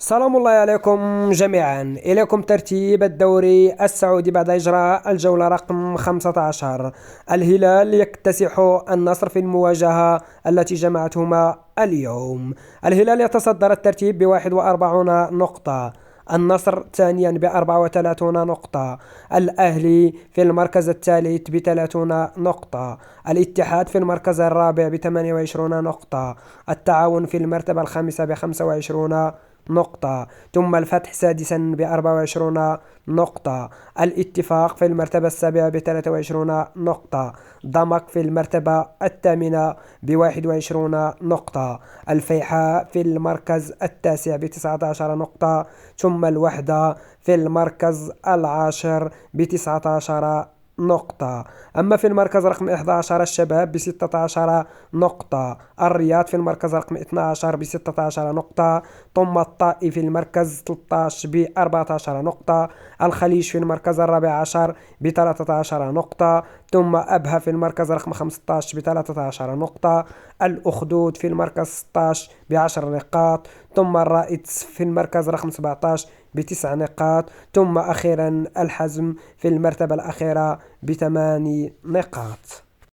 سلام الله عليكم جميعا. إليكم ترتيب الدوري السعودي بعد إجراء الجولة رقم 15. الهلال يكتسح النصر في المواجهة التي جمعتهما اليوم. الهلال يتصدر الترتيب ب41 نقطة، النصر ثانيا ب34 نقطة، الأهلي في المركز الثالث ب30 نقطة، الاتحاد في المركز الرابع ب28 نقطة، التعاون في المرتبة الخامسة ب25 نقطة، ثم الفتح سادسا ب24 نقطة، الاتفاق في المرتبة السابعة ب23 نقطة، ضمك في المرتبة الثامنة ب21 نقطة، الفيحاء في المركز التاسع ب19 نقطة، ثم الوحدة في المركز العاشر ب19 نقطة. أما في المركز رقم 11 الشباب ب16 نقطة، الرياض في المركز رقم 12 ب16 نقطة، ثم الطائي في المركز 13 ب14 نقطة، الخليج في المركز الرابع عشر ب13 نقطة، ثم أبها في المركز رقم 15 ب13 نقطة، الأخدود في المركز 16 ب10 نقاط، ثم الرائد في المركز رقم 17 ب9 نقاط، ثم أخيرا الحزم في المرتبة الأخيرة ب8 نقاط.